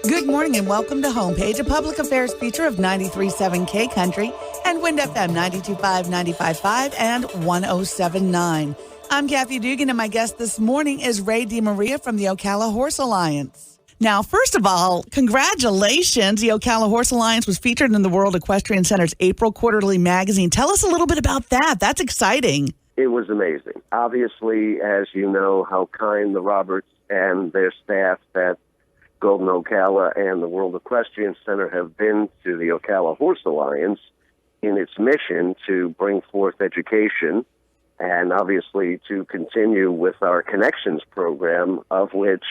Good morning and welcome to Homepage, a public affairs feature of 93.7 K Country and Wind FM 92.5, 95.5, and 107.9. I'm Kathy Dugan, and my guest this morning is Ray DiMaria from the Ocala Horse Alliance. Now, first of all, congratulations. The Ocala Horse Alliance was featured in the World Equestrian Center's April Quarterly magazine. Tell us a little bit about that. That's exciting. It was amazing. Obviously, as you know, how kind the Roberts and their staff at Golden Ocala and the World Equestrian Center have been to the Ocala Horse Alliance in its mission to bring forth education and obviously to continue with our Connections program, of which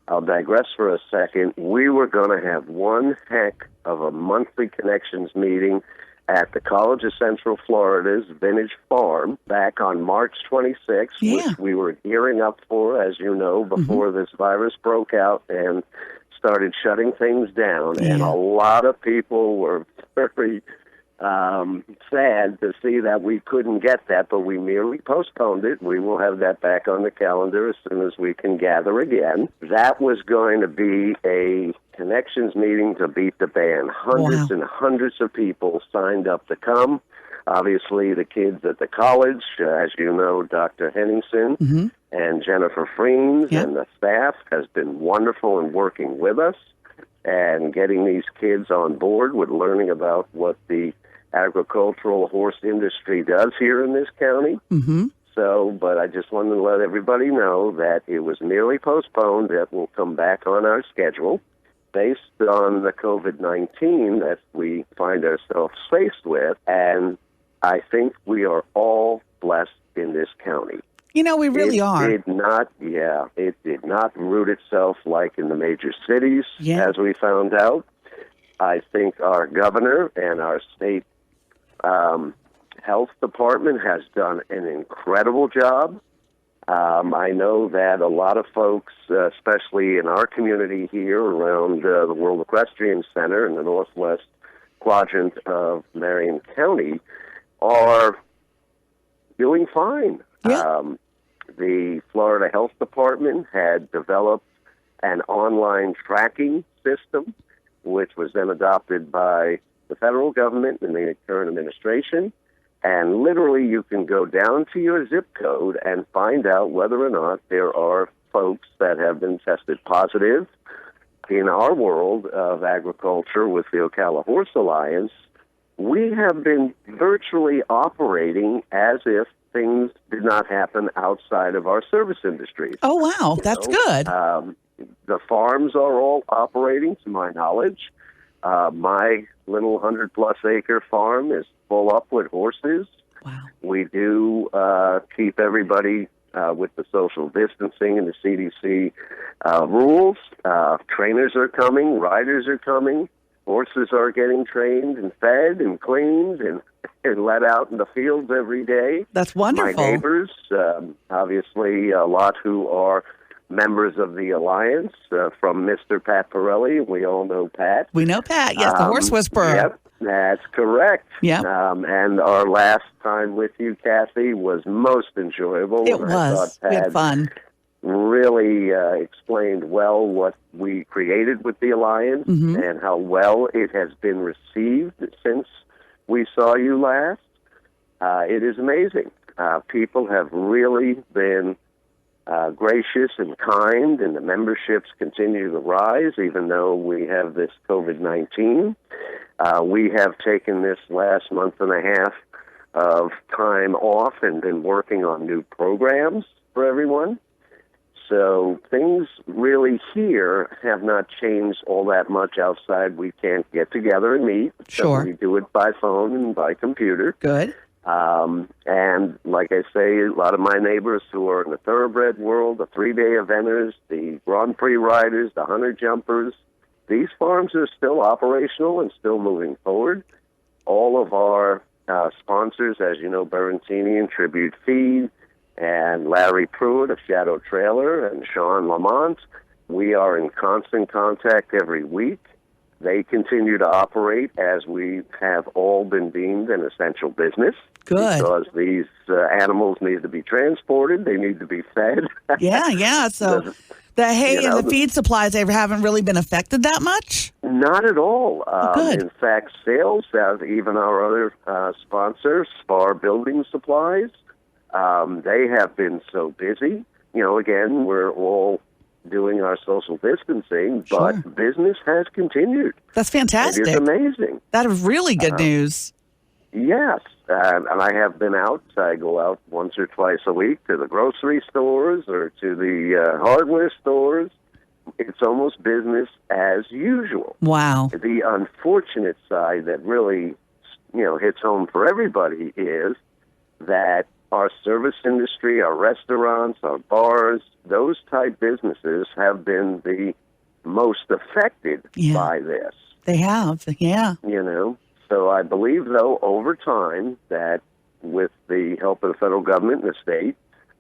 I'll digress for a second. We were going to have one heck of a monthly Connections meeting at the College of Central Florida's Vintage Farm back on March 26th, which we were gearing up for, as you know, before this virus broke out and started shutting things down. And a lot of people were very sad to see that we couldn't get that, but we merely postponed it. We will have that back on the calendar as soon as we can gather again. That was going to be a Connections meeting to beat the band. Hundreds and hundreds of people signed up to come. Obviously, the kids at the college, as you know, Dr. Henningsen and Jennifer Freens and the staff has been wonderful in working with us and getting these kids on board with learning about what the agricultural horse industry does here in this county. So, but I just wanted to let everybody know that it was merely postponed. That will come back on our schedule based on the COVID-19 that we find ourselves faced with. And I think we are all blessed in this county. You know, we really are. It did not root itself like in the major cities, as we found out. I think our governor and our state health department has done an incredible job. I know that a lot of folks, especially in our community here around the World Equestrian Center in the northwest quadrant of Marion County, are doing fine. The Florida Health Department had developed an online tracking system, which was then adopted by the federal government and the current administration. And literally you can go down to your zip code and find out whether or not there are folks that have been tested positive. In our world of agriculture with the Ocala Horse Alliance, we have been virtually operating as if things did not happen outside of our service industries. Oh, wow. That's good. The farms are all operating, to my knowledge. My little 100-plus acre farm is full up with horses. Wow. We do keep everybody with the social distancing and the CDC rules. Trainers are coming. Riders are coming. Horses are getting trained and fed and cleaned and let out in the fields every day. That's wonderful. My neighbors, obviously a lot who are members of the Alliance, from Mr. Pat Pirelli. We all know Pat. We know Pat, yes, the horse whisperer. Yep, that's correct. Yep. And our last time with you, Kathy, was most enjoyable. It was. I thought Pat we had fun. Really explained well what we created with the Alliance and how well it has been received since we saw you last. It is amazing. People have really been gracious and kind, and the memberships continue to rise, even though we have this COVID-19. We have taken this last month and a half of time off and been working on new programs for everyone. So things really here have not changed all that much outside. We can't get together and meet. Sure. So we do it by phone and by computer. Good. And like I say, a lot of my neighbors who are in the thoroughbred world, the three-day eventers, the Grand Prix riders, the hunter jumpers, these farms are still operational and still moving forward. All of our sponsors, as you know, Berentini and Tribute Feed, and Larry Pruitt of Shadow Trailer, and Sean Lamont, we are in constant contact every week. They continue to operate as we have all been deemed an essential business. Good. Because these animals need to be transported. They need to be fed. Yeah. So The hay and the feed supplies, they haven't really been affected that much? Not at all. Good. In fact, sales have even our other sponsor, Spar Building Supplies. They have been so busy. Again, we're all doing our social distancing, but business has continued. That's fantastic. It is amazing. That is really good news. Yes, and I have been out. I go out once or twice a week to the grocery stores or to the hardware stores. It's almost business as usual. Wow. The unfortunate side that really, hits home for everybody is that our service industry, our restaurants, our bars, those type businesses have been the most affected by this. They have, yeah. So I believe, though, over time, that with the help of the federal government and the state,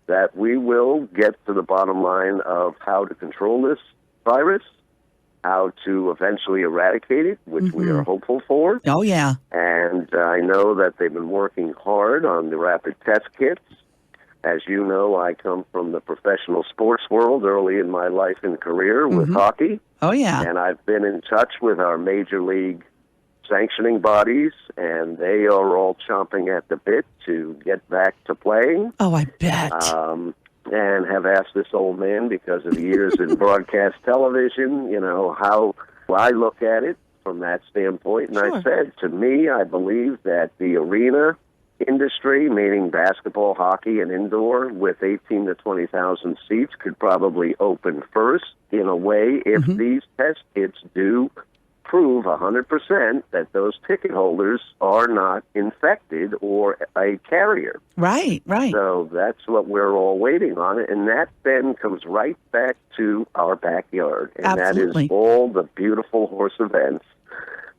that we will get to the bottom line of how to control this virus, how to eventually eradicate it, which we are hopeful for. Oh, yeah. And I know that they've been working hard on the rapid test kits. As you know, I come from the professional sports world early in my life and career with hockey. Oh, yeah. And I've been in touch with our major league sanctioning bodies, and they are all chomping at the bit to get back to playing. Oh, I bet. And have asked this old man, because of the years in broadcast television, how I look at it from that standpoint. And I said, to me, I believe that the arena industry, meaning basketball, hockey, and indoor, with 18 to 20,000 seats, could probably open first in a way if these test kits do prove 100% that those ticket holders are not infected or a carrier. Right. So that's what we're all waiting on. And that then comes right back to our backyard. And Absolutely. That is all the beautiful horse events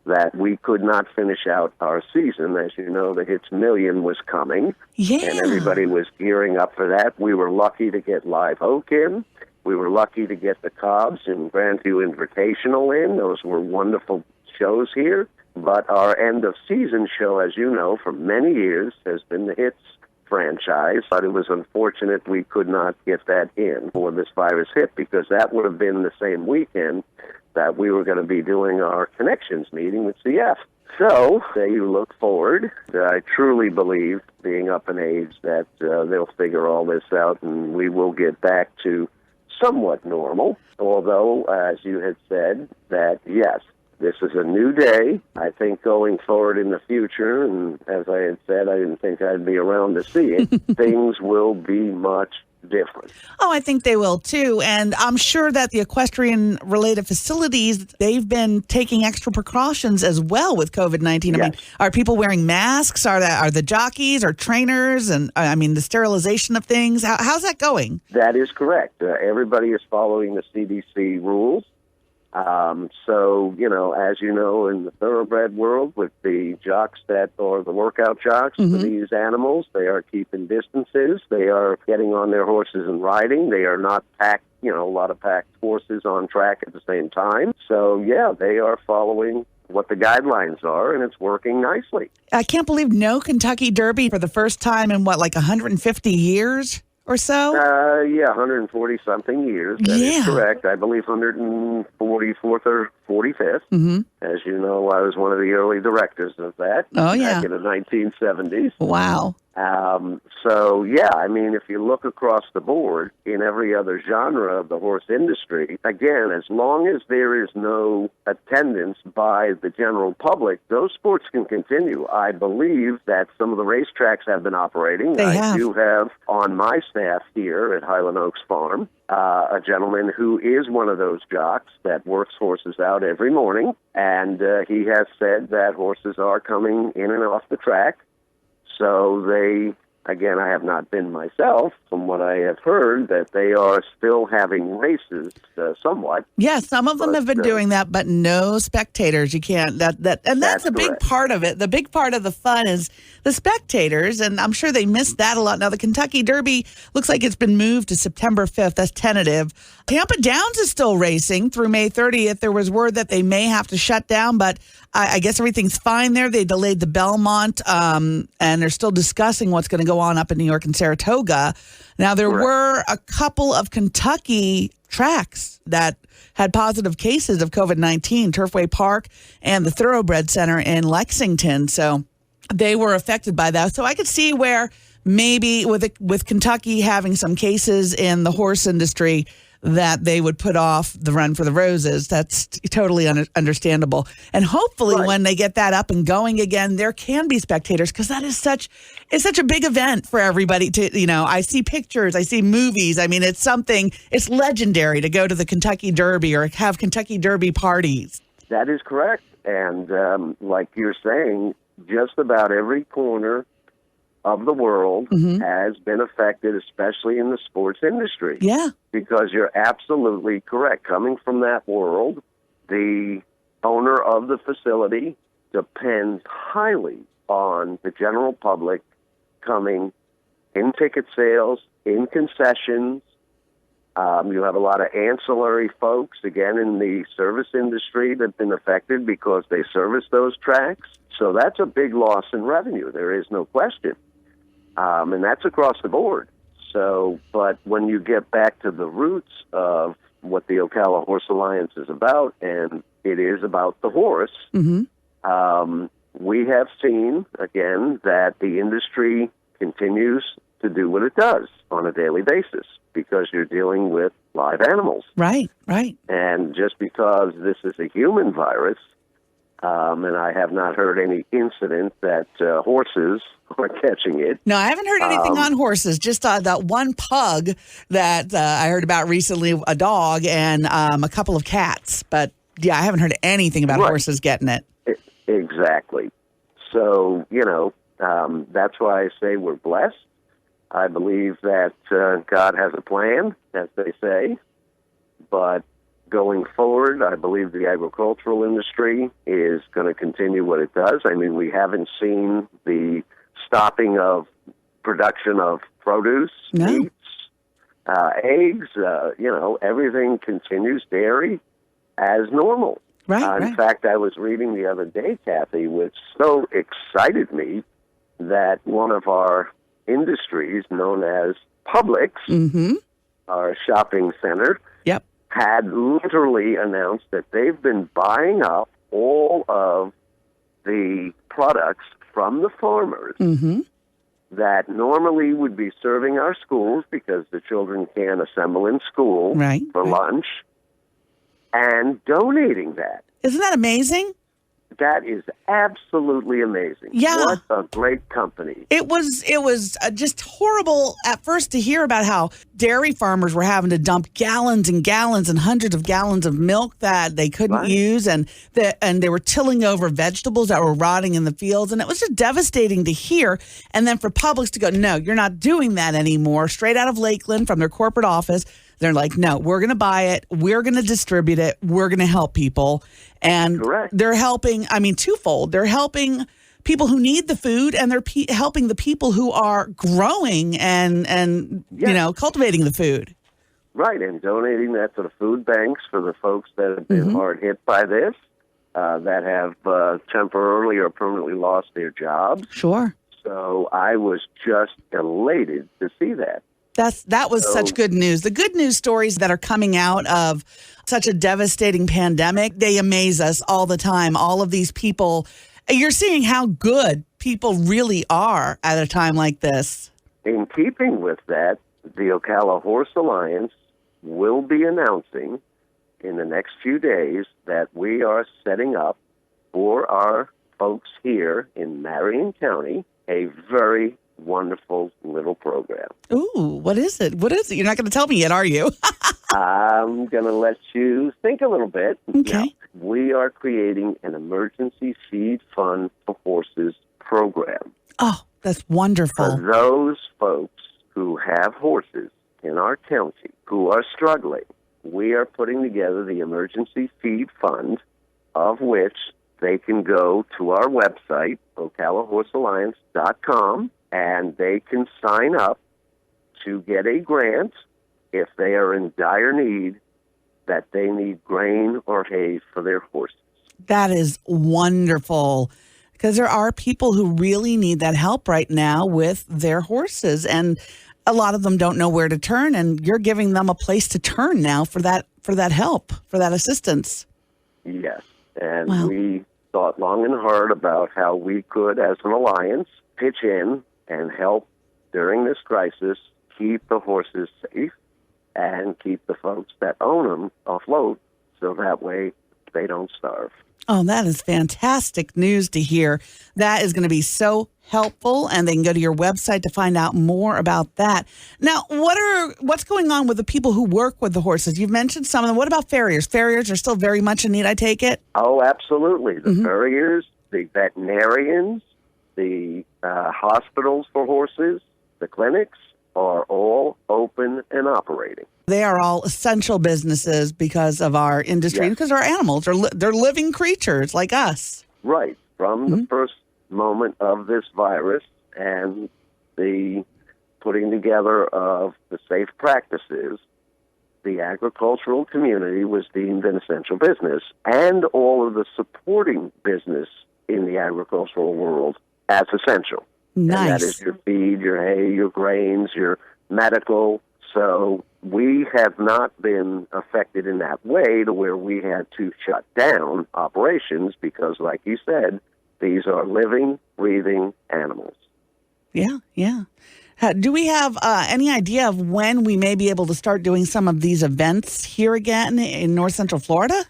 that we could not finish out our season. As you know, the Hits Million was coming. Yeah. And everybody was gearing up for that. We were lucky to get Live Oak in. We were lucky to get the Cobbs and Grandview Invitational in. Those were wonderful shows here. But our end-of-season show, as you know, for many years has been the Hits franchise. But it was unfortunate we could not get that in before this virus hit, because that would have been the same weekend that we were going to be doing our Connections meeting with CF. So they look forward. I truly believe, being up in age, that they'll figure all this out, and we will get back to somewhat normal, although, as you had said, that, yes, this is a new day. I think going forward in the future, and as I had said, I didn't think I'd be around to see it, things will be much different. Oh, I think they will too. And I'm sure that the equestrian-related facilities, they've been taking extra precautions as well with COVID-19. Yes. I mean, are people wearing masks? Are the jockeys or trainers? And the sterilization of things? How's that going? That is correct. Everybody is following the CDC rules. So, as you know, in the thoroughbred world, with the jocks that are the workout jocks for these animals, they are keeping distances. They are getting on their horses and riding. They are not packed, a lot of packed horses on track at the same time. So, yeah, they are following what the guidelines are, and it's working nicely. I can't believe no Kentucky Derby for the first time in 150 years? Or so? 140-something years. That is correct. I believe 144th or 45th. As you know, I was one of the early directors of that back in the 1970s. Wow. If you look across the board in every other genre of the horse industry, again, as long as there is no attendance by the general public, those sports can continue. I believe that some of the racetracks have been operating. I do have on my staff here at Highland Oaks Farm a gentleman who is one of those jocks that works horses out every morning, and he has said that horses are coming in and off the track. So they, again, I have not been myself, from what I have heard, that they are still having races somewhat. Yeah, some of them have been doing that, but no spectators. You can't. That's a big part of it. The big part of the fun is the spectators, and I'm sure they missed that a lot. Now, the Kentucky Derby looks like it's been moved to September 5th. That's tentative. Tampa Downs is still racing through May 30th. There was word that they may have to shut down, but I guess everything's fine there. They delayed the Belmont, and they're still discussing what's going to go on up in New York and Saratoga. Now, there were a couple of Kentucky tracks that had positive cases of COVID-19, Turfway Park and the Thoroughbred Center in Lexington. So they were affected by that. So I could see where maybe with Kentucky having some cases in the horse industry that they would put off the Run for the Roses. That's totally understandable. And hopefully when they get that up and going again, there can be spectators, because that is such a big event for everybody to, I see pictures, I see movies. I mean, it's legendary to go to the Kentucky Derby or have Kentucky Derby parties. That is correct. And like you're saying, just about every corner of the world has been affected, especially in the sports industry. Yeah. Because you're absolutely correct. Coming from that world, the owner of the facility depends highly on the general public coming in ticket sales, in concessions. You have a lot of ancillary folks, again, in the service industry that have been affected because they service those tracks. So that's a big loss in revenue. There is no question. And that's across the board. So, but when you get back to the roots of what the Ocala Horse Alliance is about, and it is about the horse, we have seen, again, that the industry continues to do what it does on a daily basis, because you're dealing with live animals. Right, right. And just because this is a human virus, and I have not heard any incident that horses are catching it. No, I haven't heard anything on horses. Just that one pug that I heard about recently, a dog, and a couple of cats. But, yeah, I haven't heard anything about horses getting it. Exactly. So, that's why I say we're blessed. I believe that God has a plan, as they say. But going forward, I believe the agricultural industry is going to continue what it does. I mean, we haven't seen the stopping of production of produce, meats, eggs, everything continues, dairy, as normal. Right, in fact, I was reading the other day, Kathy, which so excited me, that one of our industries, known as Publix, our shopping center, had literally announced that they've been buying up all of the products from the farmers that normally would be serving our schools, because the children can't assemble in school for lunch, and donating that. Isn't that amazing? That is absolutely amazing. Yeah. What a great company. It was just horrible at first to hear about how dairy farmers were having to dump gallons and gallons and hundreds of gallons of milk that they couldn't use, and they were tilling over vegetables that were rotting in the fields, and it was just devastating to hear. And then for Publix to go, no, you're not doing that anymore, straight out of Lakeland from their corporate office. They're like, no, we're going to buy it. We're going to distribute it. We're going to help people. And they're helping, twofold. They're helping people who need the food, and they're helping the people who are growing and cultivating the food. Right, and donating that to the food banks for the folks that have been hard hit by this, that have temporarily or permanently lost their jobs. Sure. So I was just elated to see that. That was such good news. The good news stories that are coming out of such a devastating pandemic, they amaze us all the time. All of these people, you're seeing how good people really are at a time like this. In keeping with that, the Ocala Horse Alliance will be announcing in the next few days that we are setting up for our folks here in Marion County a very wonderful little program. Ooh, what is it? What is it? You're not going to tell me yet, are you? I'm going to let you think a little bit. Okay. Now, we are creating an emergency feed fund for horses program. Oh, that's wonderful. For those folks who have horses in our county who are struggling, we are putting together the emergency feed fund, of which they can go to our website, ocalahorsealliance.com, and they can sign up to get a grant if they are in dire need that they need grain or hay for their horses. That is wonderful. because there are people who really need that help right now with their horses, and a lot of them don't know where to turn, and you're giving them a place to turn now for that help, for that assistance. Yes, and Wow. we thought long and hard about how we could, as an alliance, pitch in and help during this crisis keep the horses safe and keep the folks that own them afloat so that way they don't starve. Oh, that is fantastic news to hear. That is going to be so helpful, and they can go to your website to find out more about that. Now, what's going on with the people who work with the horses? You've mentioned some of them. What about farriers? Farriers are still very much in need, I take it? Oh, absolutely. The farriers, the veterinarians, the hospitals for horses, the clinics are all open and operating. They are all essential businesses because of our industry, Yes. because our animals are they're living creatures like us. Right. From the first moment of this virus and the putting together of the safe practices, the agricultural community was deemed an essential business, and all of the supporting business in the agricultural world as essential. Nice. And that is your feed, your hay, your grains, your medical. So we have not been affected in that way to where we had to shut down operations because, like you said, these are living, breathing animals. Yeah, yeah. Do we have any idea of when we may be able to start doing some of these events here again in North Central Florida?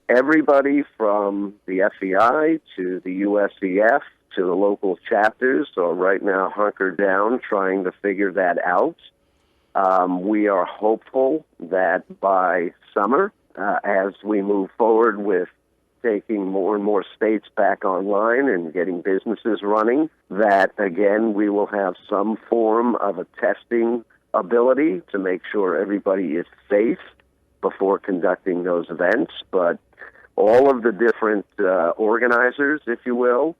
Everybody from the FEI to the USEF to the local chapters are right now hunkered down trying to figure that out. We are hopeful that by summer, as we move forward with taking more and more states back online and getting businesses running, that, again, we will have some form of a testing ability to make sure everybody is safe before conducting those events. But all of the different organizers, if you will,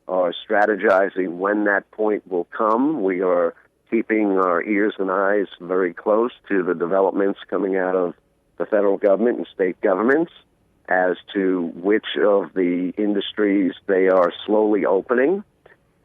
are strategizing when that point will come. We are keeping our ears and eyes very close to the developments coming out of the federal government and state governments as to which of the industries they are slowly opening.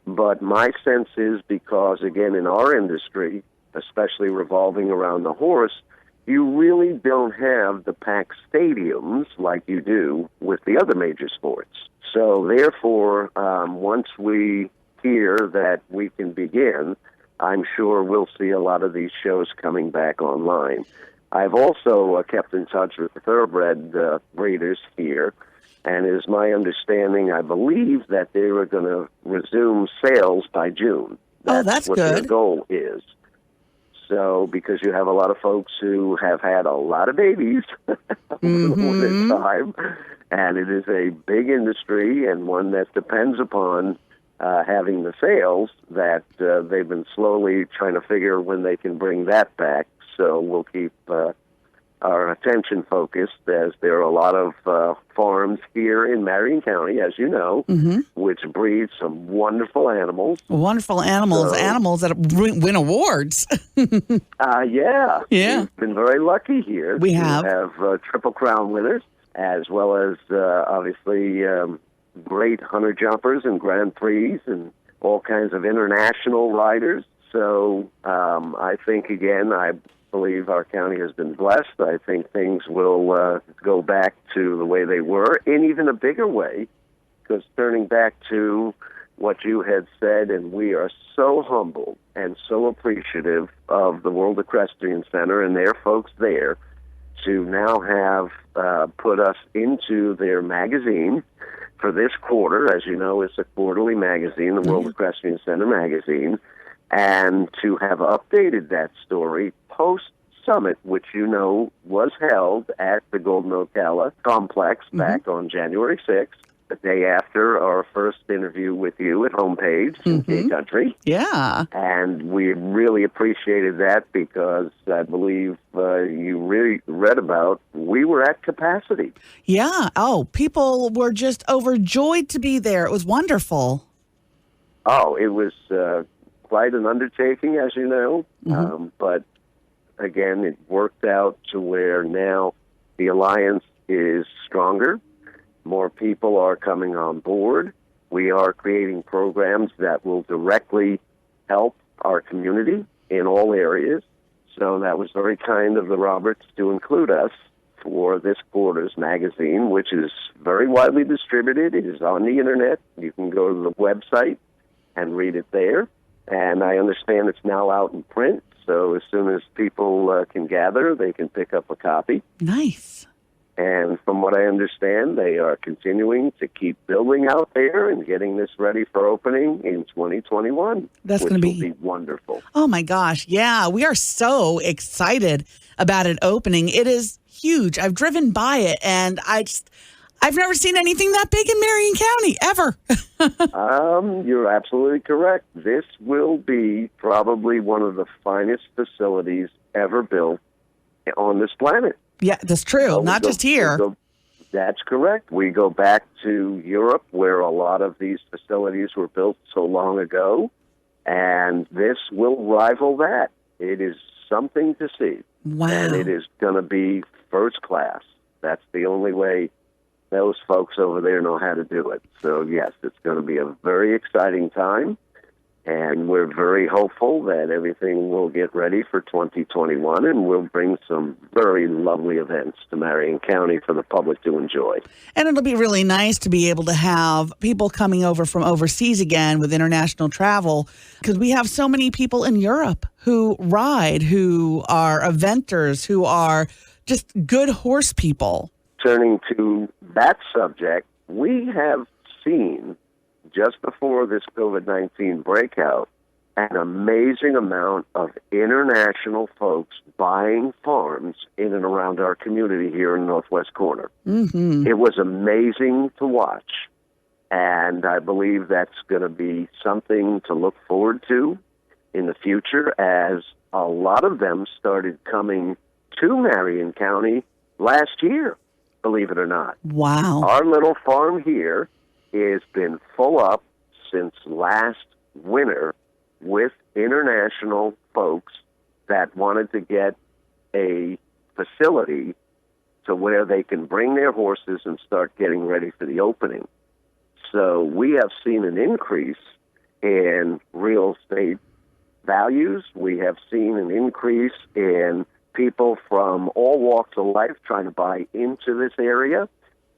But my sense is because, again, in our industry, especially revolving around the horse, you really don't have the packed stadiums like you do with the other major sports. So therefore, once we hear that we can begin, I'm sure we'll see a lot of these shows coming back online. I've also kept in touch with the thoroughbred breeders here, and it is my understanding, I believe, that they were going to resume sales by June. That's what good. Their goal is. So, because you have a lot of folks who have had a lot of babies over the time, and it is a big industry and one that depends upon having the sales that they've been slowly trying to figure when they can bring that back. So we'll keep our attention focused as there are a lot of farms here in Marion County, as you know, which breed some wonderful animals. Wonderful animals, animals that win awards. Yeah. Yeah. We've been very lucky here. We have. Triple Crown winners, as well as obviously great hunter jumpers and Grand Prix and all kinds of international riders. So I think, again, I believe our county has been blessed. I think things will go back to the way they were, in even a bigger way, because turning back to what you had said, and we are so humbled and so appreciative of the World Equestrian Center and their folks there to now have put us into their magazine for this quarter. As you know, it's a quarterly magazine, the World Equestrian Center magazine, and to have updated that story post-summit, which you know was held at the Golden Ocala Complex back on January 6th, the day after our first interview with you at Homepage in K Country. Yeah. And we really appreciated that because I believe you really read about we were at capacity. Yeah. Oh, people were just overjoyed to be there. It was wonderful. Oh, it was quite an undertaking, as you know. But again, it worked out to where now the alliance is stronger. More people are coming on board. We are creating programs that will directly help our community in all areas. So that was very kind of the Roberts to include us for this quarter's magazine, which is very widely distributed. It is on the internet. You can go to the website and read it there. And I understand it's now out in print. So as soon as people can gather, they can pick up a copy. Nice. And from what I understand, they are continuing to keep building out there and getting this ready for opening in 2021. That's going to be wonderful. Oh, my gosh. Yeah, we are so excited about it opening. It is huge. I've driven by it, and I've never seen anything that big in Marion County, ever. You're absolutely correct. This will be probably one of the finest facilities ever built on this planet. Yeah, that's true. Not just here. That's correct. We go back to Europe, where a lot of these facilities were built so long ago, and this will rival that. It is something to see. Wow. And it is going to be first class. That's the only way those folks over there know how to do it. So, yes, it's going to be a very exciting time, and we're very hopeful that everything will get ready for 2021, and we'll bring some very lovely events to Marion County for the public to enjoy. And it'll be really nice to be able to have people coming over from overseas again with international travel, because we have so many people in Europe who ride, who are eventers, who are just good horse people. Turning to that subject, we have seen, just before this COVID-19 breakout, an amazing amount of international folks buying farms in and around our community here in Northwest Corner. Mm-hmm. It was amazing to watch, and I believe that's going to be something to look forward to in the future, as a lot of them started coming to Marion County last year, believe it or not. Wow. Our little farm here has been full up since last winter with international folks that wanted to get a facility to where they can bring their horses and start getting ready for the opening. So we have seen an increase in real estate values. We have seen an increase in people from all walks of life trying to buy into this area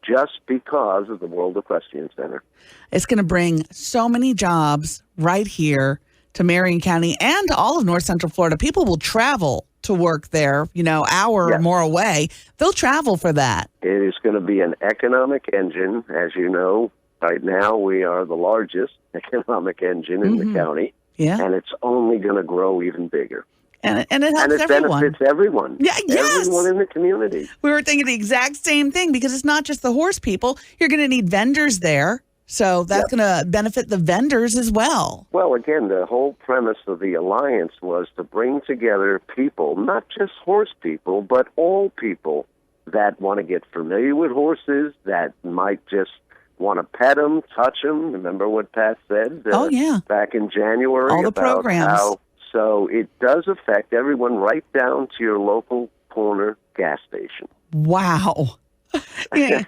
just because of the World Equestrian Center. It's going to bring so many jobs right here to Marion County and to all of North Central Florida. People will travel to work there, hour or more away. They'll travel for that. It is going to be an economic engine. As you know, right now we are the largest economic engine in the county. Yeah. And it's only going to grow even bigger. And it helps everyone. Benefits everyone. Yeah, yes. Everyone in the community. We were thinking the exact same thing, because it's not just the horse people. You're going to need vendors there. So that's going to benefit the vendors as well. Well, again, the whole premise of the alliance was to bring together people, not just horse people, but all people that want to get familiar with horses, that might just want to pet them, touch them. Remember what Pat said back in January? All the about programs. So it does affect everyone, right down to your local corner gas station. Wow. Yeah.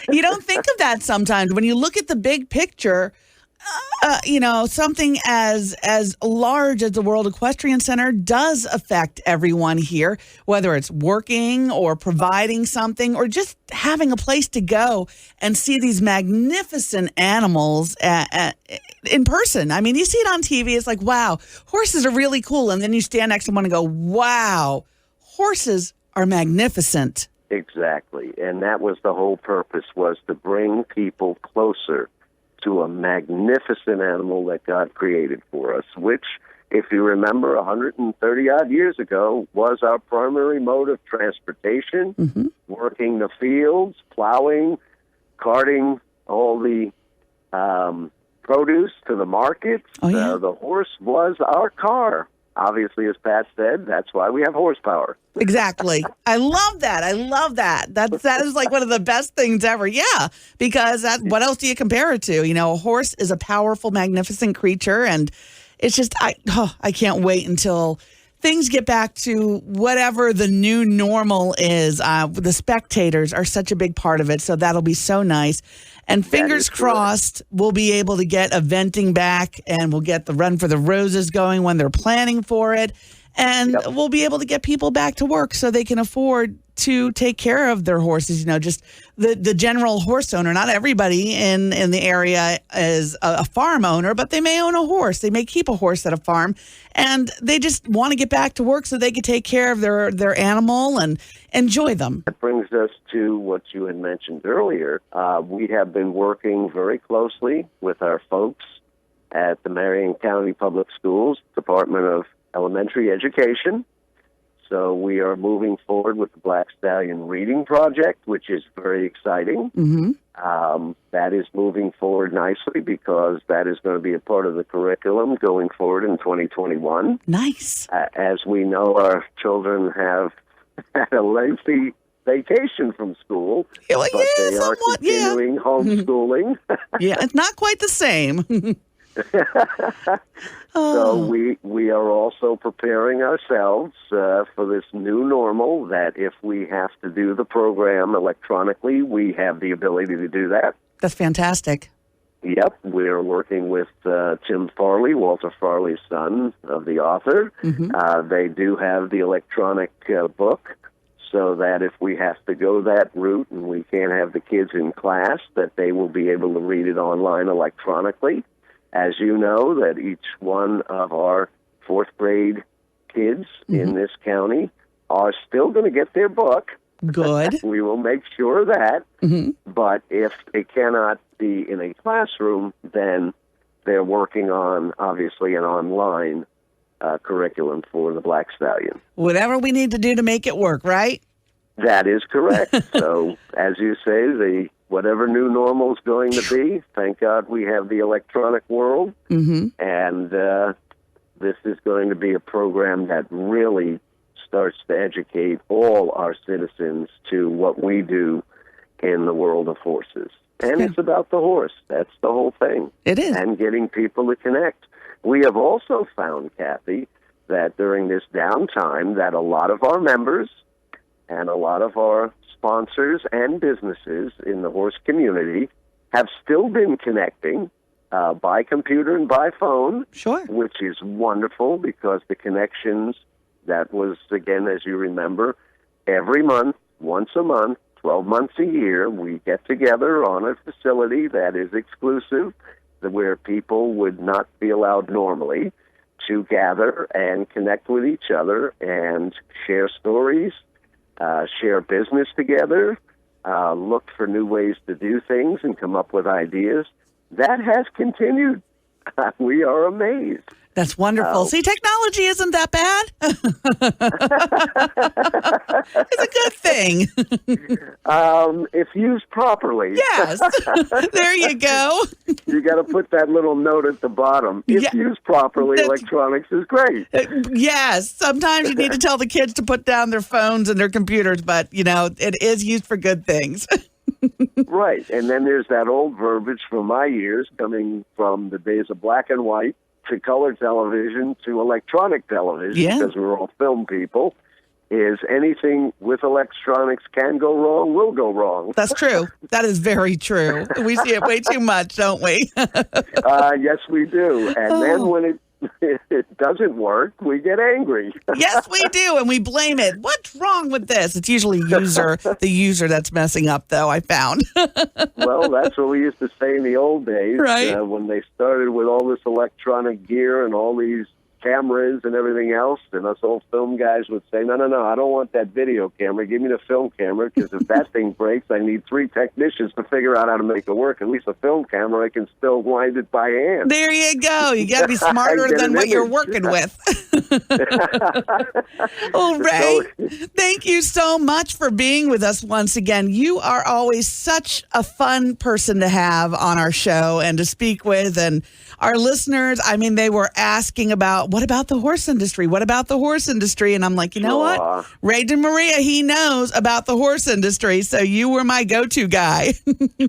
You don't think of that sometimes. When you look at the big picture, something as large as the World Equestrian Center does affect everyone here, whether it's working or providing something or just having a place to go and see these magnificent animals in person. I mean, you see it on TV. It's like, wow, horses are really cool. And then you stand next to one and go, wow, horses are magnificent. Exactly. And that was the whole purpose, was to bring people closer to a magnificent animal that God created for us, which, if you remember, 130-odd years ago, was our primary mode of transportation, working the fields, plowing, carting all the produce to the markets. Oh, yeah. The horse was our car. Obviously, as Pat said, that's why we have horsepower. Exactly. I love that. That is like one of the best things ever. Yeah, because what else do you compare it to? A horse is a powerful, magnificent creature, and it's just I can't wait until things get back to whatever the new normal is, the spectators are such a big part of it. So that'll be so nice. And fingers crossed, we'll be able to get eventing back, and we'll get the Run for the Roses going when they're planning for it. And we'll be able to get people back to work so they can afford to take care of their horses. You know, just the general horse owner. Not everybody in the area is a farm owner, but they may own a horse. They may keep a horse at a farm, and they just want to get back to work so they can take care of their animal and enjoy them. That brings us to what you had mentioned earlier. We have been working very closely with our folks at the Marion County Public Schools Department of Elementary Education. So we are moving forward with the Black Stallion Reading Project, which is very exciting. Mm-hmm. That is moving forward nicely because that is going to be a part of the curriculum going forward in 2021. Nice. As we know, our children have had a lengthy vacation from school, but they are continuing homeschooling. Yeah, it's not quite the same. So we are also preparing ourselves for this new normal, that if we have to do the program electronically, we have the ability to do that. That's fantastic. Yep, we're working with Tim Farley, Walter Farley's son, of the author. Mm-hmm. They do have the electronic book, so that if we have to go that route and we can't have the kids in class, that they will be able to read it online electronically. As you know, that each one of our fourth grade kids in this county are still going to get their book. Good. We will make sure of that. Mm-hmm. But if it cannot be in a classroom, then they're working on, obviously, an online curriculum for the Black Stallion. Whatever we need to do to make it work, right? That is correct. So, as you say, whatever new normal is going to be, thank God we have the electronic world. Mm-hmm. And this is going to be a program that really starts to educate all our citizens to what we do in the world of horses. And it's about the horse. That's the whole thing. It is. And getting people to connect. We have also found, Kathy, that during this downtime, that a lot of our members and a lot of our sponsors and businesses in the horse community have still been connecting by computer and by phone. Sure. Which is wonderful, because the connections, that was, again, as you remember, every month, once a month, 12 months a year, we get together on a facility that is exclusive, where people would not be allowed normally to gather and connect with each other and share stories, share business together, look for new ways to do things and come up with ideas. That has continued. We are amazed. That's wonderful. See, technology isn't that bad. It's a good thing. If used properly. Yes. There you go. You got to put that little note at the bottom. If used properly, electronics is great. Yes. Sometimes you need to tell the kids to put down their phones and their computers, but, it is used for good things. Right. And then there's that old verbiage from my years, coming from the days of black and white to color television to electronic television, because we're all film people, is anything with electronics can go wrong, will go wrong. That's true. That is very true. We see it way too much, don't we? Yes, we do. And then when it doesn't work, we get angry. Yes, we do, and we blame it. What's wrong with this? It's usually the user that's messing up, though, I found. Well, that's what we used to say in the old days, right? When they started with all this electronic gear and all these cameras and everything else, and us old film guys would say, no, I don't want that video camera. Give me the film camera, because if that thing breaks, I need 3 technicians to figure out how to make it work. At least a film camera, I can still wind it by hand. There you go. You got to be smarter than what you're working with. Well, Ray, thank you so much for being with us once again. You are always such a fun person to have on our show and to speak with. And our listeners, they were asking about, what about the horse industry? What about the horse industry? And I'm like, you know what? Ray DiMaria, he knows about the horse industry. So you were my go-to guy.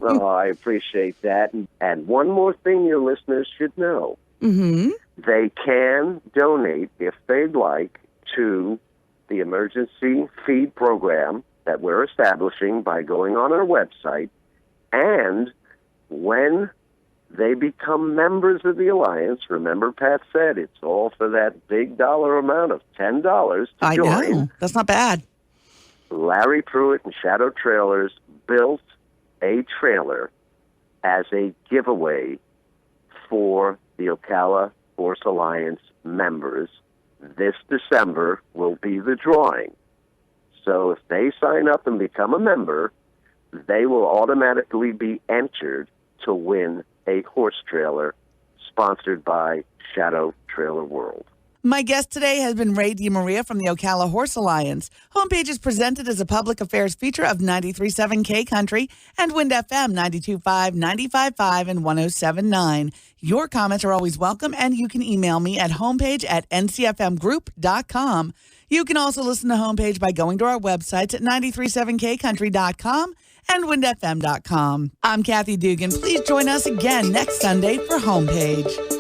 Oh, I appreciate that. And one more thing your listeners should know. Mm-hmm. They can donate, if they'd like, to the emergency feed program that we're establishing by going on our website. And when they become members of the Alliance, remember Pat said it's all for that big dollar amount of $10 to join. I know. That's not bad. Larry Pruitt and Shadow Trailers built a trailer as a giveaway for the Ocala Horse Alliance members. This December will be the drawing. So if they sign up and become a member, they will automatically be entered to win a horse trailer sponsored by Shadow Trailer World. My guest today has been Ray DiMaria from the Ocala Horse Alliance. Homepage is presented as a public affairs feature of 93.7 K Country and Wind FM 92.5, 95.5, and 107.9. Your comments are always welcome, and you can email me at homepage@ncfmgroup.com. You can also listen to Homepage by going to our websites at 937kcountry.com and windfm.com. I'm Kathy Dugan. Please join us again next Sunday for Homepage.